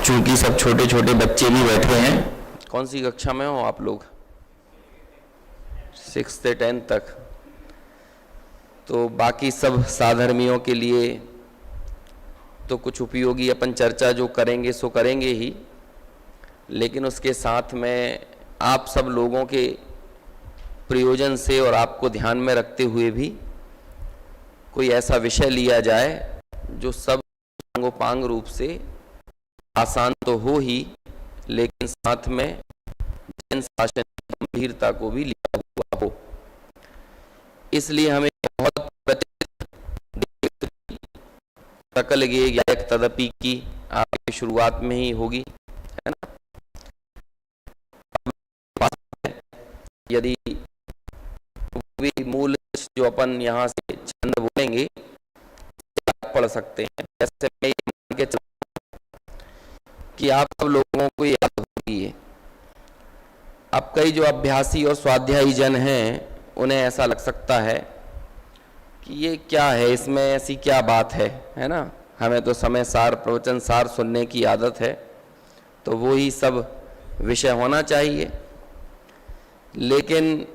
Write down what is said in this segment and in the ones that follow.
चूंकि सब छोटे छोटे बच्चे भी बैठे हैं। कौन सी कक्षा में हो आप लोग? 6 से 10 तक। तो बाकी सब साधर्मियों के लिए तो कुछ उपयोगी अपन चर्चा जो करेंगे सो करेंगे ही, लेकिन उसके साथ में आप सब लोगों के प्रयोजन से और आपको ध्यान में रखते हुए भी कोई ऐसा विषय लिया जाए जो सब सांगोपांग रूप से आसान तो हो ही, लेकिन साथ में जन शासन की गंभीरता को भी लिया हुआ हो। इसलिए हमें बहुत सकल ज्ञायक तदपि की आपकी शुरुआत में ही होगी, है ना। यदि मूल जो अपन यहाँ से छंद बोलेंगे आप पढ़ सकते हैं। जैसे मैं ये मान के चलता कि आप सब लोगों को याद होगी है। अब कई जो अभ्यासी और स्वाध्यायी जन हैं उन्हें ऐसा लग सकता है कि ये क्या है, इसमें ऐसी क्या बात है ना। हमें तो समय सार प्रवचन सार सुनने की आदत है, तो वो ही सब विषय होना चाहिए। लेकिन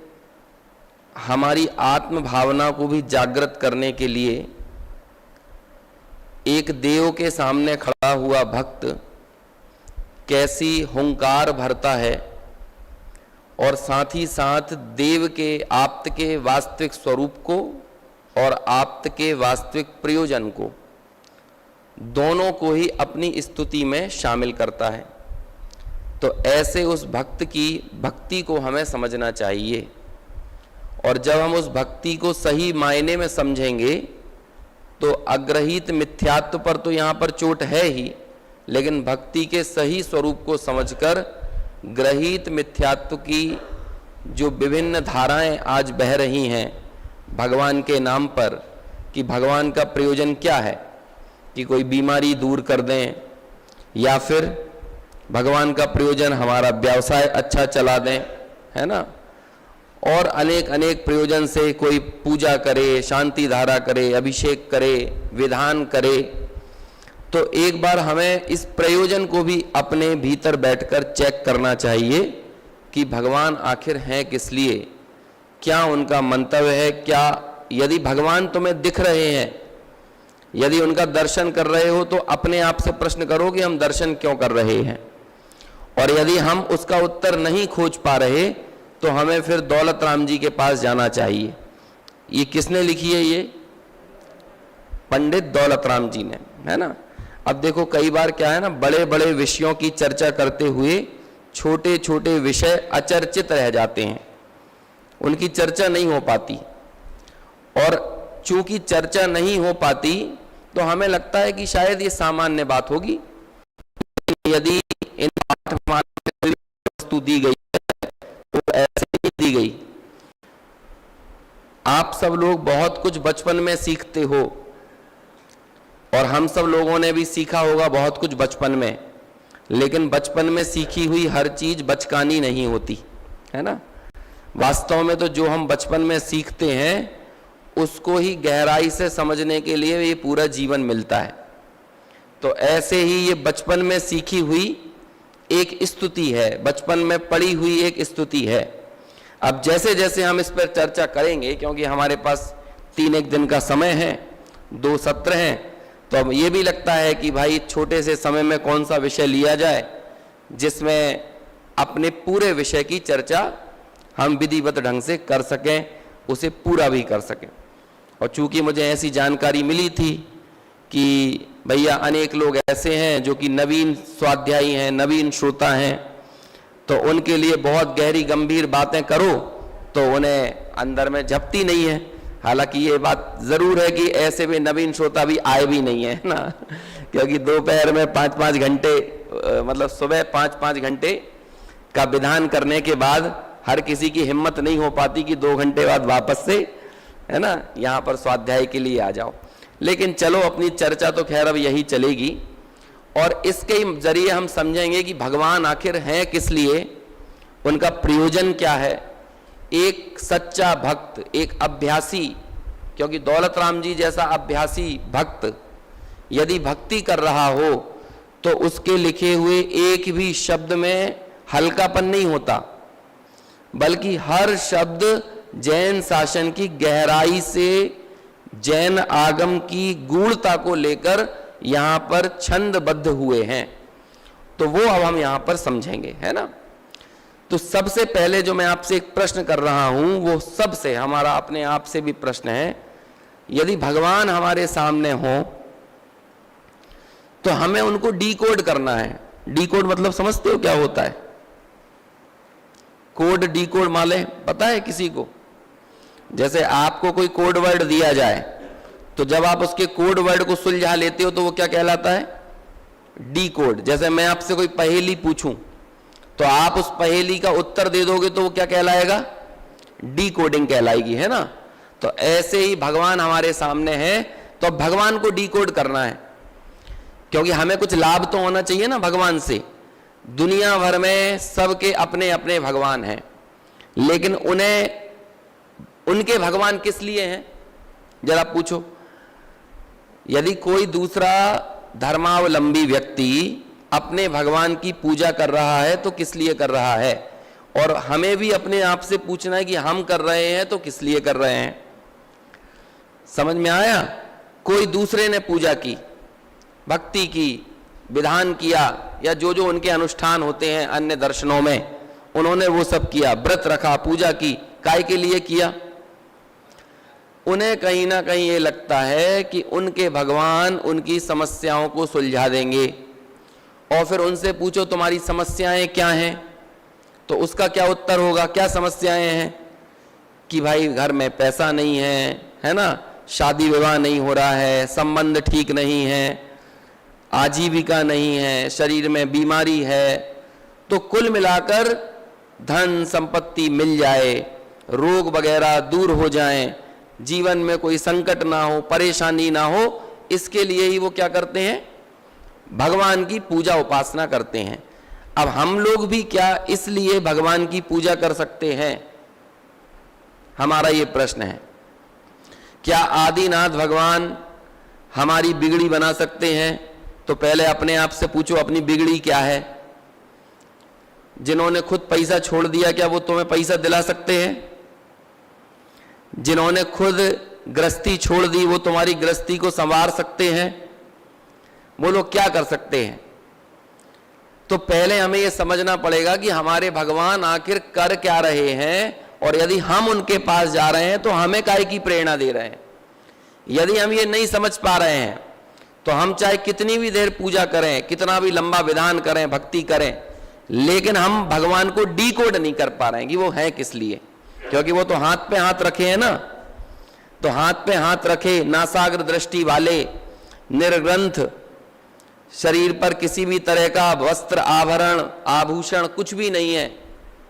हमारी आत्म भावना को भी जागृत करने के लिए एक देव के सामने खड़ा हुआ भक्त कैसी हुंकार भरता है और साथ ही साथ देव के आप्त के वास्तविक स्वरूप को और आप्त के वास्तविक प्रयोजन को, दोनों को ही अपनी स्तुति में शामिल करता है। तो ऐसे उस भक्त की भक्ति को हमें समझना चाहिए, और जब हम उस भक्ति को सही मायने में समझेंगे तो अग्रहित मिथ्यात्व पर तो यहाँ पर चोट है ही, लेकिन भक्ति के सही स्वरूप को समझकर ग्रहित मिथ्यात्व की जो विभिन्न धाराएं आज बह रही हैं भगवान के नाम पर, कि भगवान का प्रयोजन क्या है, कि कोई बीमारी दूर कर दें, या फिर भगवान का प्रयोजन हमारा व्यवसाय अच्छा चला दें, है ना। और अनेक अनेक प्रयोजन से कोई पूजा करे, शांति धारा करे, अभिषेक करे, विधान करे। तो एक बार हमें इस प्रयोजन को भी अपने भीतर बैठकर चेक करना चाहिए कि भगवान आखिर हैं किस लिए, क्या उनका मंतव्य है, क्या यदि भगवान तुम्हें दिख रहे हैं, यदि उनका दर्शन कर रहे हो, तो अपने आप से प्रश्न करो कि हम दर्शन क्यों कर रहे हैं। और यदि हम उसका उत्तर नहीं खोज पा रहे तो हमें फिर दौलत राम जी के पास जाना चाहिए। ये किसने लिखी है? ये पंडित दौलत राम जी ने, है ना। अब देखो कई बार क्या है ना, बड़े बड़े विषयों की चर्चा करते हुए छोटे छोटे विषय अचर्चित रह जाते हैं, उनकी चर्चा नहीं हो पाती। और चूंकि चर्चा नहीं हो पाती तो हमें लगता है कि शायद ये सामान्य बात होगी। यदि इन वस्तु दी गई तो ऐसे ही दी गई। आप सब लोग बहुत कुछ बचपन में सीखते हो, और हम सब लोगों ने भी सीखा होगा बहुत कुछ बचपन में, लेकिन बचपन में सीखी हुई हर चीज बचकानी नहीं होती, है ना। वास्तव में तो जो हम बचपन में सीखते हैं उसको ही गहराई से समझने के लिए ये पूरा जीवन मिलता है। तो ऐसे ही ये बचपन में सीखी हुई एक स्तुति है, बचपन में पढ़ी हुई एक स्तुति है। अब जैसे जैसे हम इस पर चर्चा करेंगे, क्योंकि हमारे पास 3 दिन का समय है, 2 सत्र हैं, तो अब ये भी लगता है कि भाई छोटे से समय में कौन सा विषय लिया जाए जिसमें अपने पूरे विषय की चर्चा हम विधिवत ढंग से कर सकें, उसे पूरा भी कर सकें। और चूंकि मुझे ऐसी जानकारी मिली थी कि भैया अनेक लोग ऐसे हैं जो कि नवीन स्वाध्यायी हैं, नवीन श्रोता हैं, तो उनके लिए बहुत गहरी गंभीर बातें करो तो उन्हें अंदर में झपती नहीं है। हालांकि ये बात जरूर है कि ऐसे भी नवीन श्रोता भी आए भी नहीं है ना, क्योंकि दोपहर में 5-5 घंटे, मतलब सुबह 5-5 घंटे का विधान करने के बाद हर किसी की हिम्मत नहीं हो पाती कि 2 घंटे बाद वापस से, है ना, यहाँ पर स्वाध्याय के लिए आ जाओ। लेकिन चलो अपनी चर्चा तो खैर अब यही चलेगी, और इसके जरिए हम समझेंगे कि भगवान आखिर हैं किस लिए, उनका प्रयोजन क्या है। एक सच्चा भक्त, एक अभ्यासी, क्योंकि दौलत राम जी जैसा अभ्यासी भक्त यदि भक्ति कर रहा हो तो उसके लिखे हुए एक भी शब्द में हल्कापन नहीं होता, बल्कि हर शब्द जैन शासन की गहराई से जैन आगम की गूढ़ता को लेकर यहां पर छंदबद्ध हुए हैं। तो वो अब हम यहां पर समझेंगे, है ना। तो सबसे पहले जो मैं आपसे एक प्रश्न कर रहा हूं, वो सबसे हमारा अपने आप से भी प्रश्न है, यदि भगवान हमारे सामने हो तो हमें उनको डीकोड करना है। डीकोड मतलब समझते हो क्या होता है? कोड डीकोड माले पता है किसी को? जैसे आपको कोई कोड वर्ड दिया जाए तो जब आप उसके कोड वर्ड को सुलझा लेते हो तो वो क्या कहलाता है? डीकोड। जैसे मैं आपसे कोई पहेली पूछूं तो आप उस पहेली का उत्तर दे दोगे तो वो क्या कहलाएगा? डीकोडिंग कहलाएगी, है ना। तो ऐसे ही भगवान हमारे सामने है, तो भगवान को डीकोड करना है, क्योंकि हमें कुछ लाभ तो होना चाहिए ना भगवान से। दुनिया भर में सबके अपने अपने भगवान हैं, लेकिन उनके भगवान किस लिए हैं जरा पूछो। यदि कोई दूसरा धर्मावलंबी व्यक्ति अपने भगवान की पूजा कर रहा है तो किस लिए कर रहा है, और हमें भी अपने आप से पूछना है कि हम कर रहे हैं तो किस लिए कर रहे हैं। समझ में आया? कोई दूसरे ने पूजा की, भक्ति की, विधान किया, या जो जो उनके अनुष्ठान होते हैं अन्य दर्शनों में, उन्होंने वो सब किया, व्रत रखा, पूजा की, काय के लिए किया? उन्हें कहीं ना कहीं ये लगता है कि उनके भगवान उनकी समस्याओं को सुलझा देंगे। और फिर उनसे पूछो तुम्हारी समस्याएं क्या हैं, तो उसका क्या उत्तर होगा? क्या समस्याएं हैं? कि भाई घर में पैसा नहीं है ना, शादी विवाह नहीं हो रहा है, संबंध ठीक नहीं है, आजीविका नहीं है, शरीर में बीमारी है। तो कुल मिलाकर धन संपत्ति मिल जाए, रोग वगैरह दूर हो जाएं, जीवन में कोई संकट ना हो, परेशानी ना हो, इसके लिए ही वो क्या करते हैं? भगवान की पूजा उपासना करते हैं। अब हम लोग भी क्या इसलिए भगवान की पूजा कर सकते हैं? हमारा ये प्रश्न है। क्या आदिनाथ भगवान हमारी बिगड़ी बना सकते हैं? तो पहले अपने आप से पूछो, अपनी बिगड़ी क्या है? जिन्होंने खुद पैसा छोड़ दिया, क्या वो तुम्हें पैसा दिला सकते हैं? जिन्होंने खुद गृहस्थी छोड़ दी, वो तुम्हारी गृहस्थी को संवार सकते हैं? वो लोग क्या कर सकते हैं? तो पहले हमें यह समझना पड़ेगा कि हमारे भगवान आखिर कर क्या रहे हैं, और यदि हम उनके पास जा रहे हैं तो हमें काहे की प्रेरणा दे रहे हैं। यदि हम ये नहीं समझ पा रहे हैं तो हम चाहे कितनी भी देर पूजा करें, कितना भी लंबा विधान करें, भक्ति करें, लेकिन हम भगवान को डीकोड नहीं कर पा रहे हैं कि वो है किस लिए। क्योंकि वो तो हाथ पे हाथ रखे हैं ना। तो हाथ पे हाथ रखे, नासाग्र दृष्टि वाले, निर्ग्रंथ, शरीर पर किसी भी तरह का वस्त्र, आभरण, आभूषण कुछ भी नहीं है,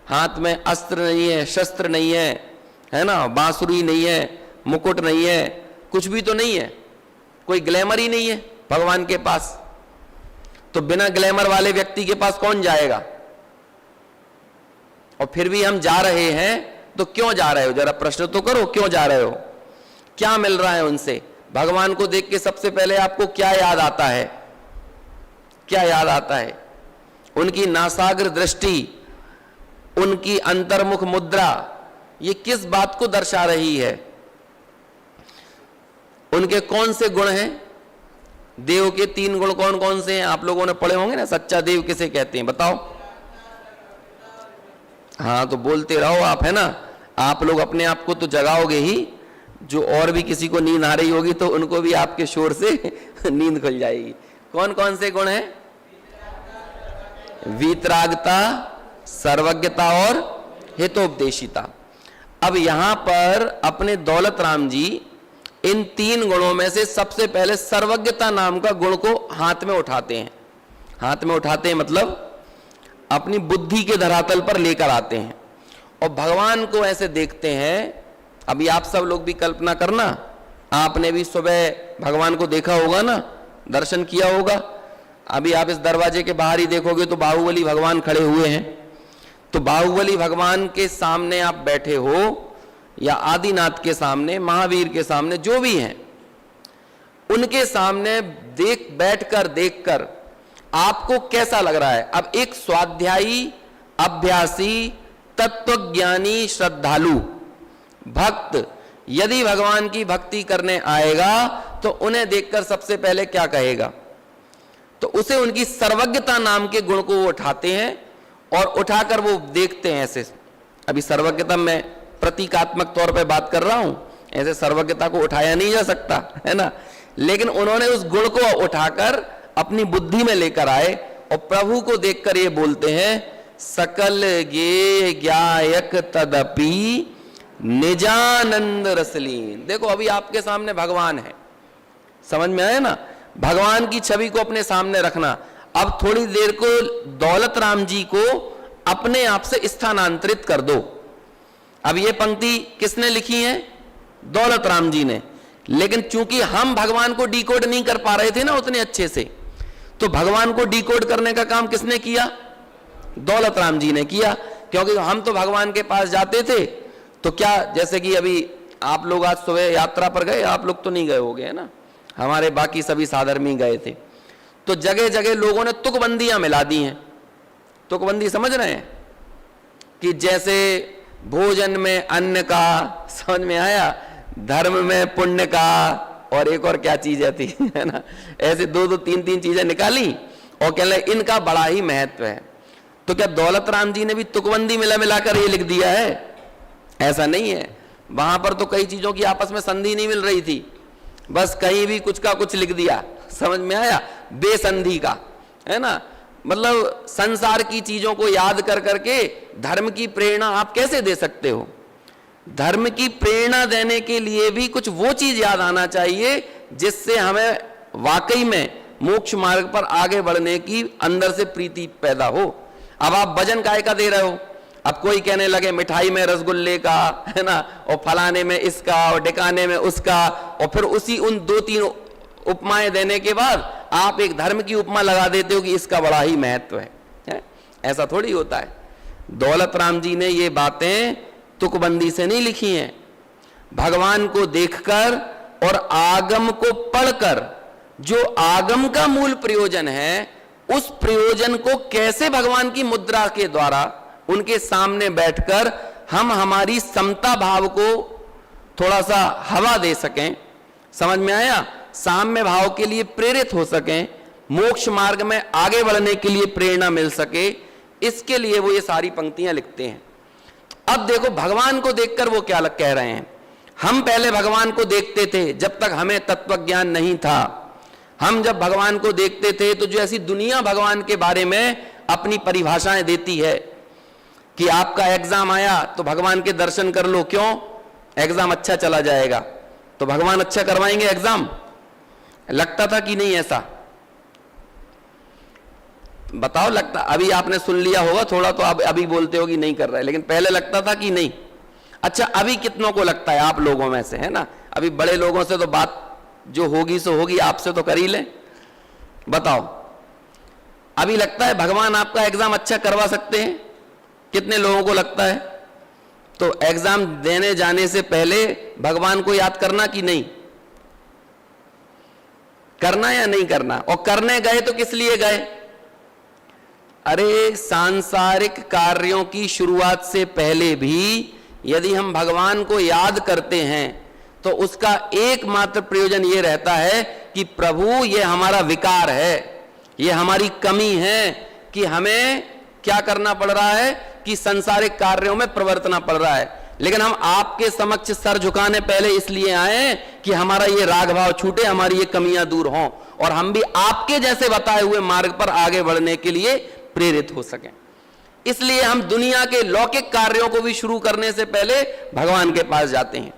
हाथ में अस्त्र नहीं है, शस्त्र नहीं है ना, बांसुरी नहीं है, मुकुट नहीं है, कुछ भी तो नहीं है, कोई ग्लैमर ही नहीं है भगवान के पास। तो बिना ग्लैमर वाले व्यक्ति के पास कौन जाएगा? और फिर भी हम जा रहे हैं, तो क्यों जा रहे हो? जरा प्रश्न तो करो, क्यों जा रहे हो? क्या मिल रहा है उनसे? भगवान को देख के सबसे पहले आपको क्या याद आता है? क्या याद आता है? उनकी नासाग्र दृष्टि, उनकी अंतर्मुख मुद्रा, ये किस बात को दर्शा रही है? उनके कौन से गुण हैं? देव के 3 गुण कौन कौन से हैं? आप लोगों ने पढ़े होंगे ना, सच्चा देव किसे कहते हैं बताओ। हाँ तो बोलते रहो आप, है ना। आप लोग अपने आप को तो जगाओगे ही, जो और भी किसी को नींद आ रही होगी तो उनको भी आपके शोर से नींद खुल जाएगी। कौन कौन से गुण हैं? वीतरागता, सर्वज्ञता और हितोपदेशिता। अब यहां पर अपने दौलत राम जी इन 3 गुणों में से सबसे पहले सर्वज्ञता नाम का गुण को हाथ में उठाते हैं। हाथ में उठाते हैं मतलब अपनी बुद्धि के धरातल पर लेकर आते हैं और भगवान को ऐसे देखते हैं। अभी आप सब लोग भी कल्पना करना, आपने भी सुबह भगवान को देखा होगा ना, दर्शन किया होगा। अभी आप इस दरवाजे के बाहर ही देखोगे तो बाहुबली भगवान खड़े हुए हैं। तो बाहुबली भगवान के सामने आप बैठे हो या आदिनाथ के सामने, महावीर के सामने, जो भी हैं, उनके सामने बैठकर देखकर आपको कैसा लग रहा है? अब एक स्वाध्यायी, अभ्यासी, तत्वज्ञानी, श्रद्धालु भक्त यदि भगवान की भक्ति करने आएगा तो उन्हें देखकर सबसे पहले क्या कहेगा? तो उसे उनकी सर्वज्ञता नाम के गुण को वो उठाते हैं और उठाकर वो देखते हैं ऐसे। अभी सर्वज्ञता मैं प्रतीकात्मक तौर पे बात कर रहा हूं, ऐसे सर्वज्ञता को उठाया नहीं जा सकता, है ना। लेकिन उन्होंने उस गुण को उठाकर अपनी बुद्धि में लेकर आए और प्रभु को देखकर ये बोलते हैं, सकल गे ज्ञायक तदपि निजानंद रसलीन। देखो अभी आपके सामने भगवान है, समझ में आया ना? भगवान की छवि को अपने सामने रखना। अब थोड़ी देर को दौलत राम जी को अपने आप से स्थानांतरित कर दो। अब ये पंक्ति किसने लिखी है? दौलत राम जी ने। लेकिन चूंकि हम भगवान को डिकोड नहीं कर पा रहे थे ना उतने अच्छे से, तो भगवान को डिकोड करने का काम किसने किया? दौलत राम जी ने किया। क्योंकि हम तो भगवान के पास जाते थे तो क्या, जैसे कि अभी आप लोग आज सुबह यात्रा पर गए, आप लोग तो नहीं गए होगे, है ना, हमारे बाकी सभी साधर्मी गए थे, तो जगह जगह लोगों ने तुकबंदियां मिला दी हैं। तुकबंदी समझ रहे हैं? कि जैसे भोजन में अन्न का, समझ में आया, धर्म में पुण्य का, और एक और क्या चीजें थी, है ना, ऐसे दो दो तीन तीन चीजें निकाली और कह रहे इनका बड़ा ही महत्व है। तो क्या दौलत राम जी ने भी तुकबंदी मिला मिलाकर ये लिख दिया है? ऐसा नहीं है। वहां पर तो कई चीजों की आपस में संधि नहीं मिल रही थी, बस कहीं भी कुछ का कुछ लिख दिया, समझ में आया, बेसंधि का, है ना। मतलब संसार की चीजों को याद कर करके धर्म की प्रेरणा आप कैसे दे सकते हो? धर्म की प्रेरणा देने के लिए भी कुछ वो चीज याद आना चाहिए जिससे हमें वाकई में मोक्ष मार्ग पर आगे बढ़ने की अंदर से प्रीति पैदा हो। अब आप भजन काय का दे रहे हो? अब कोई कहने लगे मिठाई में रसगुल्ले का, है ना, और फलाने में इसका और ढिकाने में उसका, और फिर उसी उन दो तीन उपमाएं देने के बाद आप एक धर्म की उपमा लगा देते हो कि इसका बड़ा ही महत्व है? ऐसा थोड़ी होता है। दौलत राम जी ने ये बातें तुकबंदी से नहीं लिखी हैं। भगवान को देखकर और आगम को पढ़कर जो आगम का मूल प्रयोजन है, उस प्रयोजन को कैसे भगवान की मुद्रा के द्वारा उनके सामने बैठकर हम हमारी समता भाव को थोड़ा सा हवा दे सकें, समझ में आया, साम्य भाव के लिए प्रेरित हो सकें, मोक्ष मार्ग में आगे बढ़ने के लिए प्रेरणा मिल सके, इसके लिए वो ये सारी पंक्तियां लिखते हैं। अब देखो भगवान को देखकर वो क्या कह रहे हैं। हम पहले भगवान को देखते थे जब तक हमें तत्व ज्ञान नहीं था। हम जब भगवान को देखते थे तो जो ऐसी दुनिया भगवान के बारे में अपनी परिभाषाएं देती है कि आपका एग्जाम आया तो भगवान के दर्शन कर लो, क्यों? एग्जाम अच्छा चला जाएगा, तो भगवान अच्छा करवाएंगे एग्जाम। लगता था कि नहीं ऐसा? बताओ, लगता? अभी आपने सुन लिया होगा थोड़ा, तो आप अभी बोलते हो कि नहीं कर रहा है, लेकिन पहले लगता था कि नहीं? अच्छा, अभी कितनों को लगता है आप लोगों में से, है ना? अभी बड़े लोगों से तो बात जो होगी सो होगी, आपसे तो कर ही लें। बताओ, अभी लगता है भगवान आपका एग्जाम अच्छा करवा सकते हैं? कितने लोगों को लगता है? तो एग्जाम देने जाने से पहले भगवान को याद करना कि नहीं करना, या नहीं करना? और करने गए तो किस लिए गए? अरे सांसारिक कार्यों की शुरुआत से पहले भी यदि हम भगवान को याद करते हैं तो उसका एकमात्र प्रयोजन यह रहता है कि प्रभु ये हमारा विकार है, ये हमारी कमी है कि हमें क्या करना पड़ रहा है कि संसारिक कार्यों में प्रवर्तना पड़ रहा है। लेकिन हम आपके समक्ष सर झुकाने पहले इसलिए आए कि हमारा ये राग भाव छूटे, हमारी ये कमियां दूर हों और हम भी आपके जैसे बताए हुए मार्ग पर आगे बढ़ने के लिए प्रेरित हो सकें। इसलिए हम दुनिया के लौकिक कार्यों को भी शुरू करने से पहले भगवान के पास जाते हैं।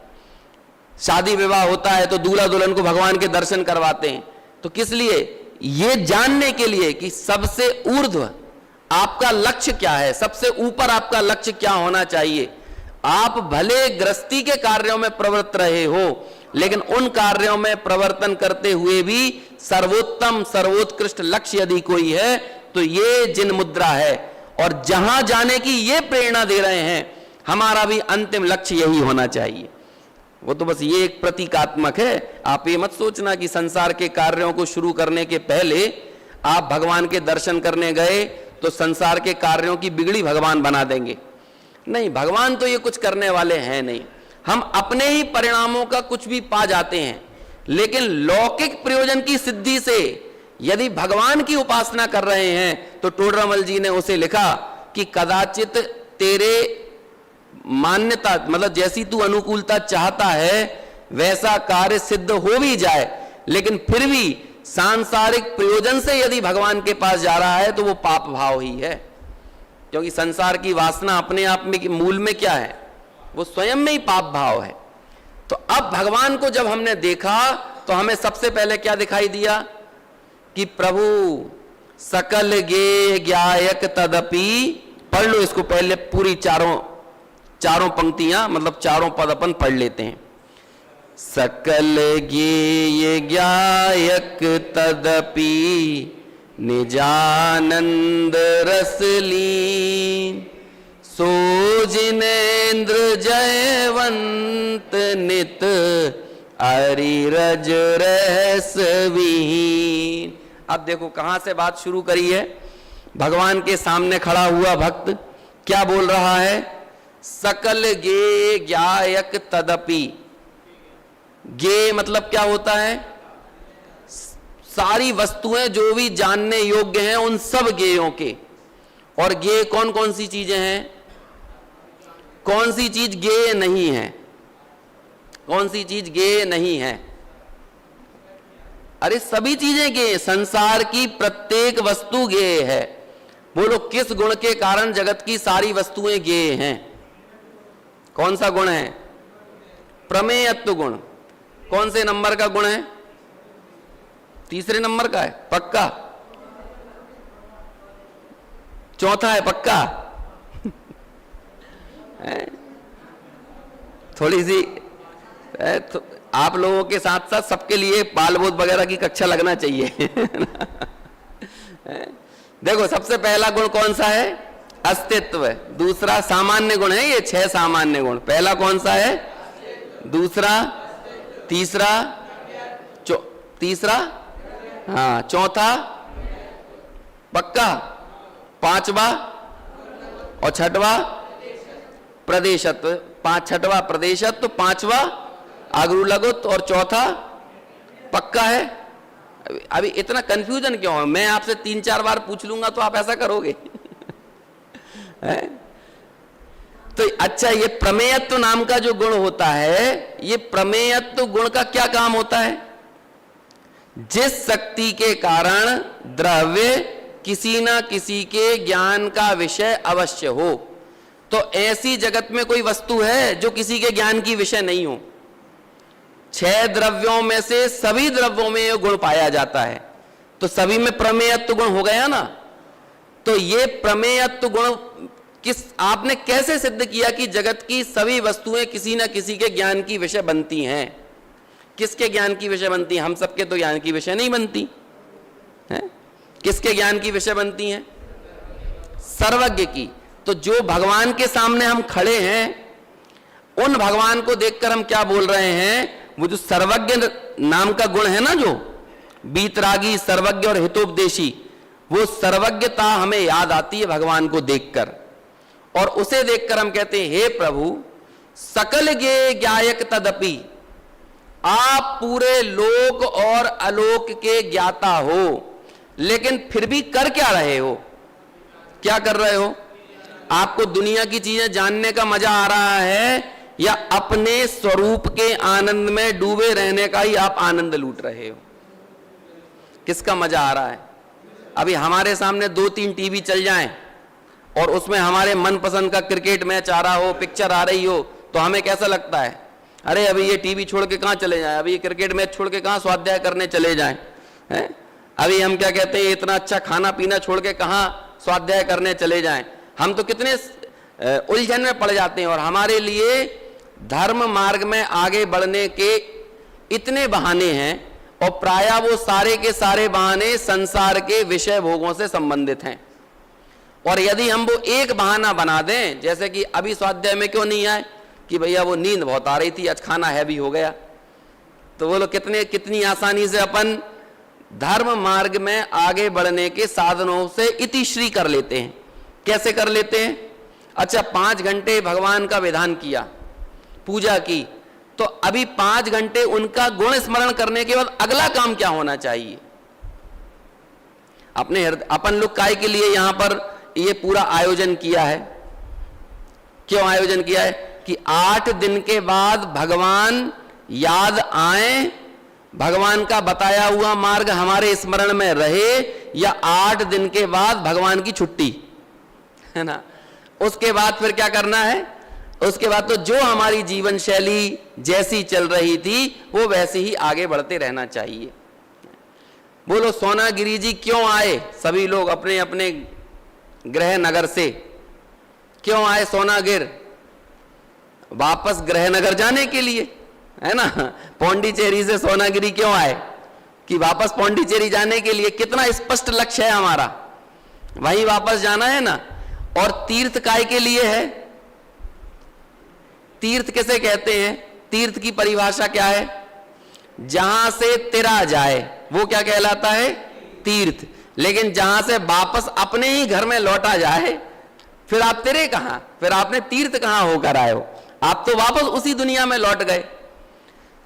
शादी विवाह होता है तो दूल्हा दुल्हन को भगवान के दर्शन करवाते हैं, तो किस लिए? ये जानने के लिए कि सबसे ऊर्ध्व आपका लक्ष्य क्या है, सबसे ऊपर आपका लक्ष्य क्या होना चाहिए। आप भले गृहस्थी के कार्यों में प्रवृत्त रहे हो, लेकिन उन कार्यों में प्रवर्तन करते हुए भी सर्वोत्तम सर्वोत्कृष्ट लक्ष्य यदि कोई है तो ये जिन मुद्रा है, और जहां जाने की ये प्रेरणा दे रहे हैं, हमारा भी अंतिम लक्ष्य यही होना चाहिए। वो तो बस ये एक प्रतीकात्मक है। आप ये मत सोचना कि संसार के कार्यों को शुरू करने के पहले आप भगवान के दर्शन करने गए तो संसार के कार्यों की बिगड़ी भगवान बना देंगे। नहीं, भगवान तो ये कुछ करने वाले हैं नहीं। हम अपने ही परिणामों का कुछ भी पा जाते हैं, लेकिन लौकिक प्रयोजन की सिद्धि से यदि भगवान की उपासना कर रहे हैं तो टोडरमल जी ने उसे लिखा कि कदाचित तेरे मान्यता, मतलब जैसी तू अनुकूलता चाहता है वैसा कार्य सिद्ध हो भी जाए, लेकिन फिर भी सांसारिक प्रयोजन से यदि भगवान के पास जा रहा है तो वो पाप भाव ही है, क्योंकि संसार की वासना अपने आप में मूल में क्या है, वो स्वयं में ही पाप भाव है। तो अब भगवान को जब हमने देखा तो हमें सबसे पहले क्या दिखाई दिया कि प्रभु सकल गे ज्ञायक तदपि, पढ़ लो इसको पहले पूरी चारों पंक्तियां, मतलब चारों पद अपन पढ़ लेते हैं। सकल गे ज्ञायक तदपि निजानंद रसलीन, सो जिनेन्द्र जयवंत नित अरिरज रहस विहीन। अब देखो कहां से बात शुरू करी है। भगवान के सामने खड़ा हुआ भक्त क्या बोल रहा है? सकल गे ज्ञायक तदपि। गे मतलब क्या होता है? सारी वस्तुएं जो भी जानने योग्य हैं उन सब गेयों के। और गे कौन कौन सी चीजें हैं? कौन सी चीज गे नहीं है? कौन सी चीज गे नहीं है? अरे सभी चीजें गे, संसार की प्रत्येक वस्तु गे है। बोलो किस गुण के कारण जगत की सारी वस्तुएं गे हैं? कौन सा गुण है? प्रमेयत्व गुण। कौन से नंबर का गुण है? तीसरे नंबर का है, पक्का? चौथा है, पक्का? थोड़ी सी तो आप लोगों के साथ साथ सबके लिए बालबोध वगैरह की कक्षा लगना चाहिए। देखो सबसे पहला गुण कौन सा है? अस्तित्व। दूसरा सामान्य गुण है, ये 6 सामान्य गुण। पहला कौन सा है? दूसरा, तीसरा, तीसरा, हाँ, चौथा पक्का, पांचवा और छठवा प्रदेशत्व। छठवा प्रदेशत्व, पांचवा आगरू लगुत और चौथा पक्का है। अभी इतना कंफ्यूजन क्यों है? मैं आपसे 3-4 बार पूछ लूंगा तो आप ऐसा करोगे? तो अच्छा, ये प्रमेयत्व नाम का जो गुण होता है, ये प्रमेयत्व गुण का क्या काम होता है? जिस शक्ति के कारण द्रव्य किसी ना किसी के ज्ञान का विषय अवश्य हो, तो ऐसी जगत में कोई वस्तु है जो किसी के ज्ञान की विषय नहीं हो? 6 द्रव्यों में से सभी द्रव्यों में यह गुण पाया जाता है, तो सभी में प्रमेयत्व गुण हो गया ना। तो ये प्रमेयत्व गुण आपने कैसे सिद्ध किया कि जगत की सभी वस्तुएं किसी ना किसी के ज्ञान की विषय बनती हैं? किसके ज्ञान की विषय बनती हैं? हम सबके तो ज्ञान की विषय नहीं बनती है। किसके ज्ञान की विषय बनती हैं? सर्वज्ञ की। तो जो भगवान के सामने हम खड़े हैं, उन भगवान को देखकर हम क्या बोल रहे हैं? वो जो सर्वज्ञ नाम का गुण है ना, जो बीतरागी, सर्वज्ञ और हितोपदेशी, वो सर्वज्ञता हमें याद आती है भगवान को देखकर। और उसे देखकर हम कहते हैं, हे प्रभु सकल गे ज्ञायक तदपि, आप पूरे लोक और अलोक के ज्ञाता हो, लेकिन फिर भी कर क्या रहे हो? क्या कर रहे हो? आपको दुनिया की चीजें जानने का मजा आ रहा है, या अपने स्वरूप के आनंद में डूबे रहने का ही आप आनंद लूट रहे हो? किसका मजा आ रहा है? अभी हमारे सामने 2-3 टीवी चल जाएं और उसमें हमारे मनपसंद का क्रिकेट मैच आ रहा हो, पिक्चर आ रही हो, तो हमें कैसा लगता है? अरे अभी ये टीवी छोड़ के कहां चले जाएं, अभी ये क्रिकेट मैच छोड़ के कहां स्वाध्याय करने चले जाएं, हैं? अभी हम क्या कहते हैं, इतना अच्छा खाना पीना छोड़ के कहां स्वाध्याय करने चले जाएं। हम तो कितने उलझन में पड़ जाते हैं, और हमारे लिए धर्म मार्ग में आगे बढ़ने के इतने बहाने हैं, और प्रायः वो सारे के सारे बहाने संसार के विषय भोगों से संबंधित हैं। और यदि हम वो एक बहाना बना दें, जैसे कि अभी स्वाध्याय में क्यों नहीं आए, कि भैया वो नींद बहुत आ रही थी, आज खाना हैवी हो गया, तो वो लोग कितनी आसानी से अपन धर्म मार्ग में आगे बढ़ने के साधनों से इतिश्री कर लेते हैं। कैसे कर लेते हैं? अच्छा, 5 घंटे भगवान का विधान किया, पूजा की, तो अभी 5 घंटे उनका गुण स्मरण करने के बाद अगला काम क्या होना चाहिए? अपन लोग काय के लिए यहां पर ये पूरा आयोजन किया है? क्यों आयोजन किया है? कि 8 दिन के बाद भगवान याद आए, भगवान का बताया हुआ मार्ग हमारे स्मरण में रहे, या 8 दिन के बाद भगवान की छुट्टी, है ना? उसके बाद फिर क्या करना है? उसके बाद तो जो हमारी जीवन शैली जैसी चल रही थी वो वैसे ही आगे बढ़ते रहना चाहिए। बोलो, सोनागिरी जी क्यों आए? सभी लोग अपने अपने गृह नगर से क्यों आए सोनागिर? वापस गृह नगर जाने के लिए, है ना? पौंडीचेरी से सोनागिरी क्यों आए? कि वापस पौंडीचेरी जाने के लिए। कितना स्पष्ट लक्ष्य है हमारा, वहीं वापस जाना है ना। और तीर्थ काय के लिए है? तीर्थ किसे कहते हैं? तीर्थ की परिभाषा क्या है? जहां से तिरा जाए वो क्या कहलाता है? तीर्थ। लेकिन जहां से वापस अपने ही घर में लौटा जाए, फिर आप तिरे कहां? फिर आपने तीर्थ कहां होकर आए हो? आप तो वापस उसी दुनिया में लौट गए।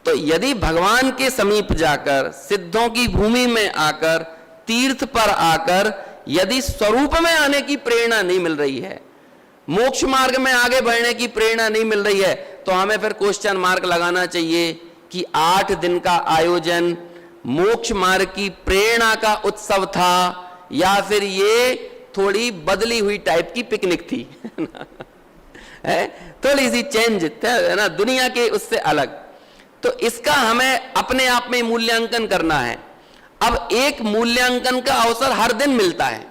तो यदि भगवान के समीप जाकर, सिद्धों की भूमि में आकर, तीर्थ पर आकर यदि स्वरूप में आने की प्रेरणा नहीं मिल रही है, मोक्ष मार्ग में आगे बढ़ने की प्रेरणा नहीं मिल रही है, तो हमें फिर क्वेश्चन मार्क लगाना चाहिए कि 8 दिन का आयोजन मोक्ष मार्ग की प्रेरणा का उत्सव था या फिर ये थोड़ी बदली हुई टाइप की पिकनिक थी। है थोड़ी सी चेंज है ना, दुनिया के उससे अलग। तो इसका हमें अपने आप में मूल्यांकन करना है। अब एक मूल्यांकन का अवसर हर दिन मिलता है,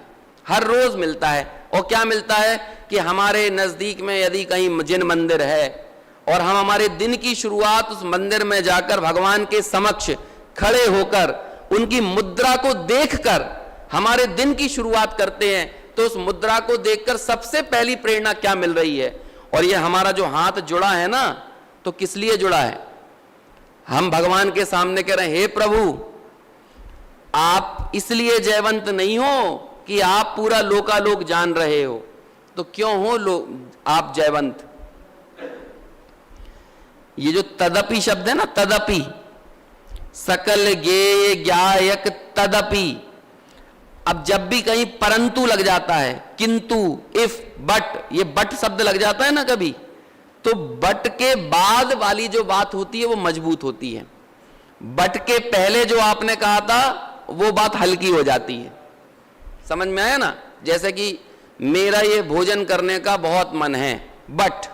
हर रोज मिलता है। और क्या मिलता है कि हमारे नजदीक में यदि कहीं जिन मंदिर है और हम हमारे दिन की शुरुआत उस मंदिर में जाकर भगवान के समक्ष खड़े होकर उनकी मुद्रा को देखकर हमारे दिन की शुरुआत करते हैं, तो उस मुद्रा को देखकर सबसे पहली प्रेरणा क्या मिल रही है? और ये हमारा जो हाथ जुड़ा है ना, तो किस लिए जुड़ा है? हम भगवान के सामने कह रहे हैं, हे प्रभु, आप इसलिए जयवंत नहीं हो कि आप पूरा लोकालोक जान रहे हो, तो क्यों हो आप जयवंत? ये जो तदपि शब्द है ना, तदपि, सकल गेय ज्ञायक तदपि। अब जब भी कहीं परंतु लग जाता है, किंतु, इफ, बट, ये बट शब्द लग जाता है ना कभी, तो बट के बाद वाली जो बात होती है वो मजबूत होती है। बट के पहले जो आपने कहा था वो बात हल्की हो जाती है। समझ में आया ना? जैसे कि मेरा ये भोजन करने का बहुत मन है, but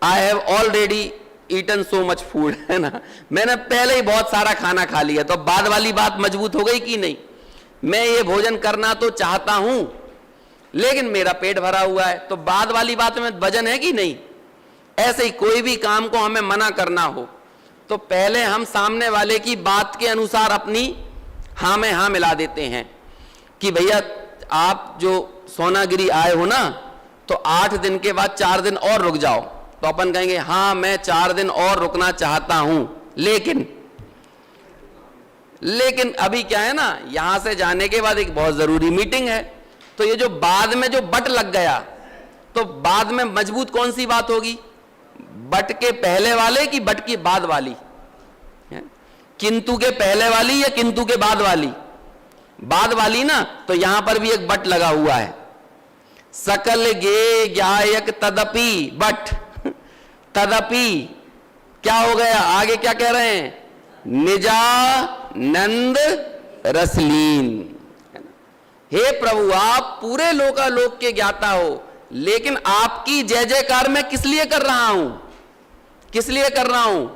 I have already eaten so much food, है ना, मैंने पहले ही बहुत सारा खाना खा लिया। तो बाद वाली बात मजबूत हो गई कि नहीं? मैं ये भोजन करना तो चाहता हूं लेकिन मेरा पेट भरा हुआ है, तो बाद वाली बात में वजन है कि नहीं? ऐसे ही कोई भी काम को हमें मना करना हो तो पहले हम सामने वाले की बात के अनुसार अपनी हाँ में हाँ मिला देते हैं कि भैया आप जो सोनागिरी आए हो ना, तो 8 दिन के बाद 4 दिन और रुक जाओ। तो अपन कहेंगे हाँ मैं 4 दिन और रुकना चाहता हूं, लेकिन अभी क्या है ना, यहां से जाने के बाद एक बहुत जरूरी मीटिंग है। तो ये जो बाद में जो बट लग गया, तो बाद में मजबूत कौन सी बात होगी? बट के पहले वाले की बट की बाद वाली? किंतु के पहले वाली या किंतु के बाद वाली? बाद वाली ना। तो यहां पर भी एक बट लगा हुआ है, सकल गे ज्ञायक तदपि, बट तदपि क्या हो गया? आगे क्या कह रहे हैं? निजानंद रसलीन। हे प्रभु, आप पूरे लोकालोक के ज्ञाता हो, लेकिन आपकी जय जयकार मैं किस लिए कर रहा हूं? किस लिए कर रहा हूं?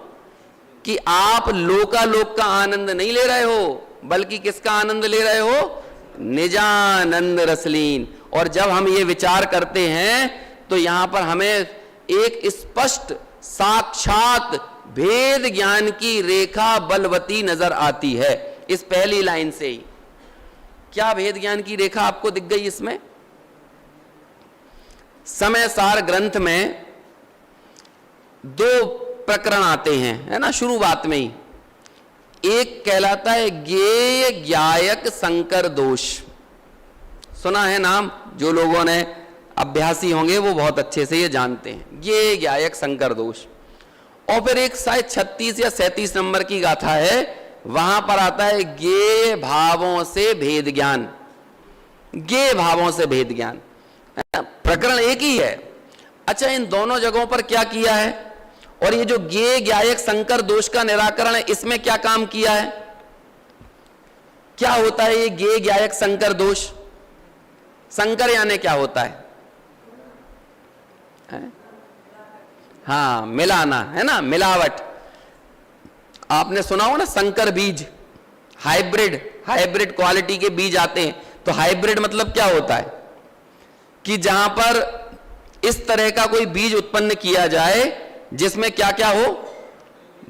कि आप लोकालोक का आनंद नहीं ले रहे हो, बल्कि किसका आनंद ले रहे हो? निजानंद रसलीन। और जब हम ये विचार करते हैं तो यहां पर हमें एक स्पष्ट साक्षात भेद ज्ञान की रेखा बलवती नजर आती है इस पहली लाइन से ही। क्या भेद ज्ञान की रेखा आपको दिख गई इसमें? समय सार ग्रंथ में 2 प्रकरण आते हैं, है ना, शुरुआत में ही। एक कहलाता है गेय ज्ञायक संकर दोष। सुना है नाम, जो लोगों ने अभ्यासी होंगे वो बहुत अच्छे से ये जानते हैं, गेय ज्ञायक संकर दोष। और फिर एक शायद 36 या 37 नंबर की गाथा है, वहां पर आता है गेय भावों से भेद ज्ञान। गेय भावों से भेद ज्ञान, प्रकरण एक ही है। अच्छा, इन दोनों जगहों पर क्या किया है, और ये जो गेय ज्ञायक संकर दोष का निराकरण है, इसमें क्या काम किया है? क्या होता है ये गेय ज्ञायक संकर दोष? संकर यानी क्या होता है? हाँ, मिलाना है ना, मिलावट। आपने सुना हो ना संकर बीज, हाइब्रिड क्वालिटी के बीज आते हैं। तो हाइब्रिड मतलब क्या होता है कि जहां पर इस तरह का कोई बीज उत्पन्न किया जाए जिसमें क्या क्या हो,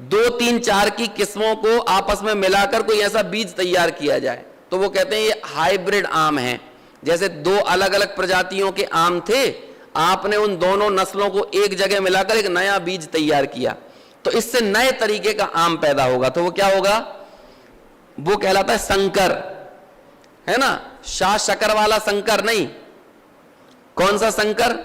2, 3, 4 की किस्मों को आपस में मिलाकर कोई ऐसा बीज तैयार किया जाए, तो वो कहते हैं ये हाइब्रिड आम है। जैसे 2 अलग अलग प्रजातियों के आम थे, आपने उन दोनों नस्लों को एक जगह मिलाकर एक नया बीज तैयार किया, तो इससे नए तरीके का आम पैदा होगा, तो वो क्या होगा? वो कहलाता है संकर, है ना। शाह शकर वाला संकर नहीं। कौन सा संकर?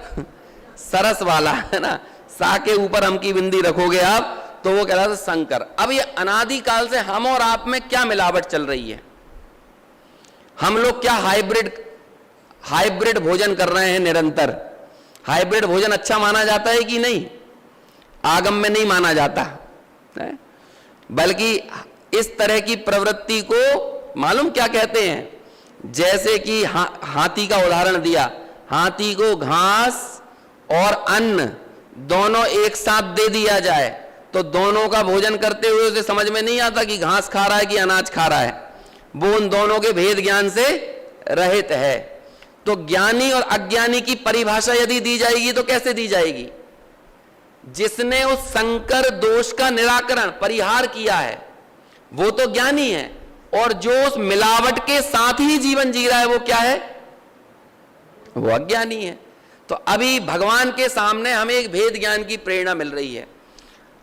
सरस वाला, है ना। सा के ऊपर हम की बिंदी रखोगे आप, तो वो कहलाता है संकर। अब ये अनादिकाल से हम और आप में क्या मिलावट चल रही है? हम लोग क्या हाइब्रिड भोजन कर रहे हैं निरंतर। हाइब्रिड भोजन अच्छा माना जाता है कि नहीं? आगम में नहीं माना जाता है, बल्कि इस तरह की प्रवृत्ति को मालूम क्या कहते हैं? जैसे कि हाथी का उदाहरण दिया, हाथी को घास और अन्न दोनों एक साथ दे दिया जाए तो दोनों का भोजन करते हुए उसे समझ में नहीं आता कि घास खा रहा है कि अनाज खा रहा है। वो उन दोनों के भेद ज्ञान से रहित है। तो ज्ञानी और अज्ञानी की परिभाषा यदि दी जाएगी तो कैसे दी जाएगी? जिसने उस संकर दोष का निराकरण, परिहार किया है, वो तो ज्ञानी है, और जो उस मिलावट के साथ ही जीवन जी रहा है वो क्या है? वो अज्ञानी है। तो अभी भगवान के सामने हमें एक भेद ज्ञान की प्रेरणा मिल रही है।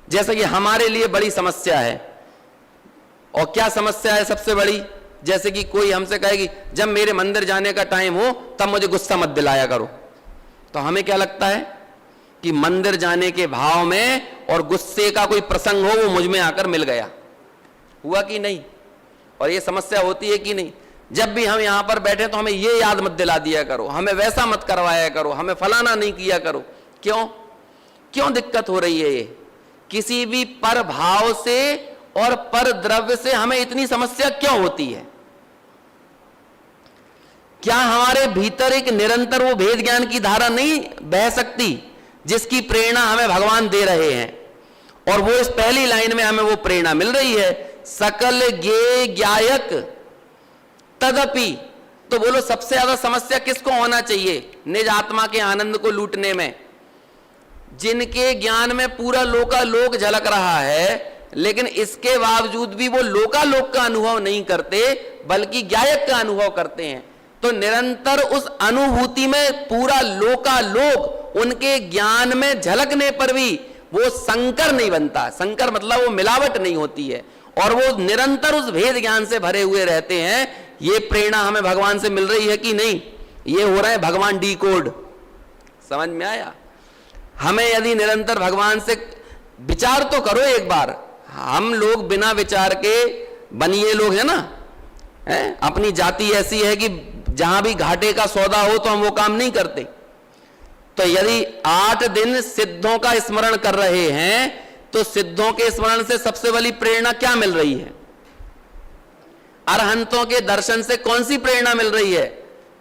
जैसे कि हमारे लिए बड़ी समस्या है, और क्या समस्या है सबसे बड़ी? जैसे कि कोई हमसे कहे कि जब मेरे मंदिर जाने का टाइम हो तब मुझे गुस्सा मत दिलाया करो, तो हमें क्या लगता है कि मंदिर जाने के भाव में और गुस्से का कोई प्रसंग हो वो मुझ में आकर मिल गया। हुआ कि नहीं? और ये समस्या होती है कि नहीं? जब भी हम यहां पर बैठे तो हमें ये याद मत दिला दिया करो, हमें वैसा मत करवाया करो, हमें फलाना नहीं किया करो। क्यों दिक्कत हो रही है? ये किसी भी पर भाव से और पर द्रव्य से हमें इतनी समस्या क्यों होती है? क्या हमारे भीतर एक निरंतर वो भेद ज्ञान की धारा नहीं बह सकती जिसकी प्रेरणा हमें भगवान दे रहे हैं? और वो इस पहली लाइन में हमें वो प्रेरणा मिल रही है, सकल गेय ज्ञायक तदपि। तो बोलो सबसे ज्यादा समस्या किसको होना चाहिए निज आत्मा के आनंद को लूटने में? जिनके ज्ञान में पूरा लोकालोक झलक रहा है, लेकिन इसके बावजूद भी वो लोकालोक का अनुभव नहीं करते बल्कि ज्ञायक का अनुभव करते हैं। तो निरंतर उस अनुभूति में पूरा लोकालोक उनके ज्ञान में झलकने पर भी वो संकर नहीं बनता। संकर मतलब वो मिलावट नहीं होती है, और वो निरंतर उस भेद ज्ञान से भरे हुए रहते हैं। ये प्रेरणा हमें भगवान से मिल रही है कि नहीं? ये हो रहा है भगवान डिकोड। समझ में आया? हमें यदि निरंतर भगवान से विचार तो करो एक बार। हम लोग बिना विचार के बनिए लोग है ना, है? अपनी जाति ऐसी है कि जहां भी घाटे का सौदा हो तो हम वो काम नहीं करते। तो यदि 8 दिन सिद्धों का स्मरण कर रहे हैं तो सिद्धों के स्मरण से सबसे बड़ी प्रेरणा क्या मिल रही है? अरहंतों के दर्शन से कौन सी प्रेरणा मिल रही है?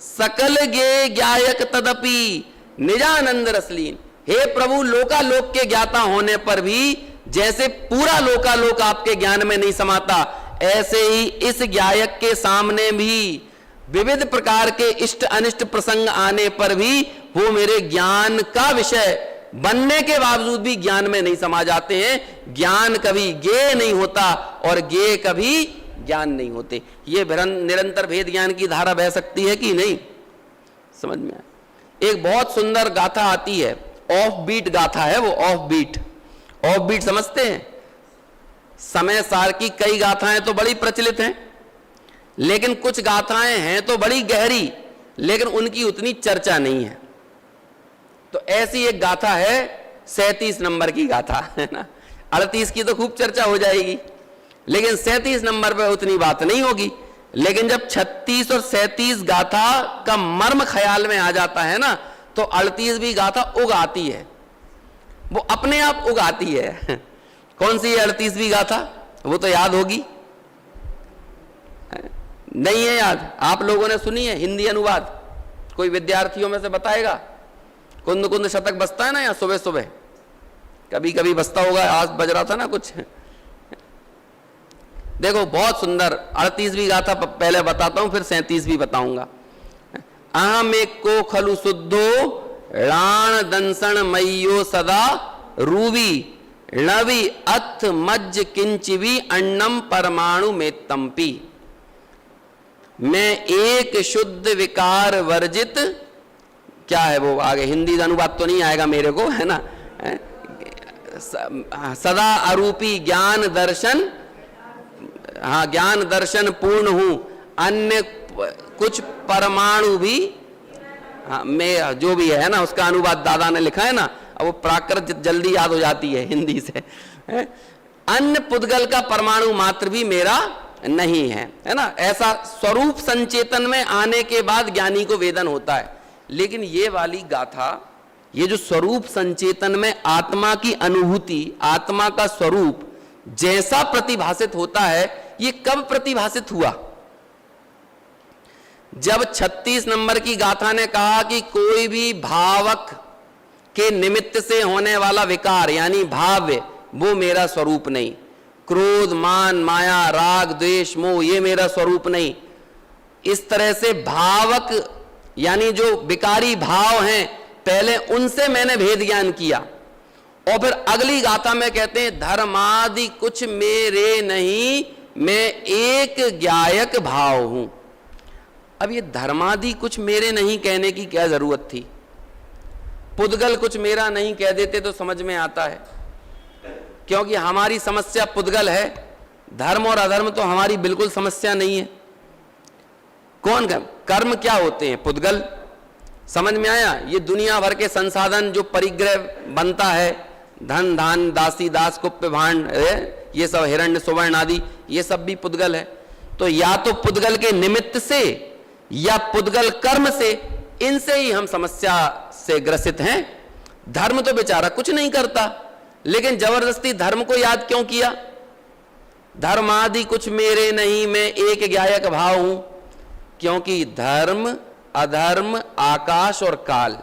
सकल गेय ज्ञायक तदपि निजानंद रसलीन। हे प्रभु, लोकालोक के ज्ञाता होने पर भी जैसे पूरा लोकालोक आपके ज्ञान में नहीं समाता, ऐसे ही इस ज्ञायक के सामने भी विविध प्रकार के इष्ट अनिष्ट प्रसंग आने पर भी वो मेरे ज्ञान का विषय बनने के बावजूद भी ज्ञान में नहीं समा जाते हैं। ज्ञान कभी ज्ञेय नहीं होता और ज्ञेय कभी ज्ञान नहीं होते। ये निरंतर भेद ज्ञान की धारा बह सकती है कि नहीं? समझ में आया? एक बहुत सुंदर गाथा आती है, ऑफ बीट गाथा है वो। ऑफ बीट समझते हैं? समय सार की कई गाथाएं तो बड़ी प्रचलित हैं, लेकिन कुछ गाथाएं हैं तो बड़ी गहरी, लेकिन उनकी उतनी चर्चा नहीं है। तो ऐसी एक गाथा है 37 नंबर की गाथा, है ना। 38 की तो खूब चर्चा हो जाएगी, लेकिन 37 नंबर पे उतनी बात नहीं होगी। लेकिन जब 36 और 37 गाथा का मर्म ख्याल में आ जाता है ना, तो 38 भी गाथा उग आती है, वो अपने आप उग आती है। कौन सी है 38वीं गाथा? वो तो याद होगी, नहीं है याद? आप लोगों ने सुनी है हिंदी अनुवाद? कोई विद्यार्थियों में से बताएगा? कुंद कुंद शतक बजता है ना यहाँ सुबह सुबह, कभी कभी बजता होगा, आज बज रहा था ना कुछ। देखो बहुत सुंदर 38वीं गाथा पहले बताता हूं, फिर 37 भी बताऊंगा। अहम एक को खलु शुद्धो राण दंसन मय्यो सदा रूबी णवि अथ मज्ज किंचिवी अन्नम परमाणु में तंपी। मैं एक शुद्ध विकार वर्जित, क्या है वो आगे हिंदी अनुवाद तो नहीं आएगा मेरे को, है ना। सदा अरूपी ज्ञान दर्शन, हाँ ज्ञान दर्शन पूर्ण हूं, अन्य कुछ परमाणु भी, हाँ मैं जो भी है ना उसका अनुवाद दादा ने लिखा है ना, अब वो प्राकृत जल्दी याद हो जाती है हिंदी से। अन्य पुद्गल का परमाणु मात्र भी मेरा नहीं है, है ना। ऐसा स्वरूप संचेतन में आने के बाद ज्ञानी को वेदन होता है। लेकिन ये वाली गाथा, ये जो स्वरूप संचेतन में आत्मा की अनुभूति, आत्मा का स्वरूप जैसा प्रतिभासित होता है, ये कब प्रतिभासित हुआ? जब 36 नंबर की गाथा ने कहा कि कोई भी भावक के निमित्त से होने वाला विकार यानी भाव्य, वो मेरा स्वरूप नहीं। क्रोध, मान, माया, राग, द्वेष, मोह, ये मेरा स्वरूप नहीं। इस तरह से भावक यानी जो विकारी भाव हैं, पहले उनसे मैंने भेद ज्ञान किया। और फिर अगली गाथा में कहते हैं धर्मादि कुछ मेरे नहीं, मैं एक ज्ञायक भाव हूं। अब ये धर्मादि कुछ मेरे नहीं कहने की क्या जरूरत थी? पुद्गल कुछ मेरा नहीं कह देते तो समझ में आता है, क्योंकि हमारी समस्या पुद्गल है, धर्म और अधर्म तो हमारी बिल्कुल समस्या नहीं है। कौन कर्म क्या होते हैं? पुद्गल। समझ में आया? ये दुनिया भर के संसाधन जो परिग्रह बनता है, धन धान दासी दास कुप्य भांड, ये सब हिरण्य सुवर्ण आदि, ये सब भी पुद्गल है। तो या तो पुद्गल के निमित्त से या पुद्गल कर्म से, इनसे ही हम समस्या से ग्रसित हैं। धर्म तो बेचारा कुछ नहीं करता, लेकिन जबरदस्ती धर्म को याद क्यों किया? धर्मादि कुछ मेरे नहीं, मैं एक ज्ञायक भाव हूं। क्योंकि धर्म, अधर्म, आकाश और काल,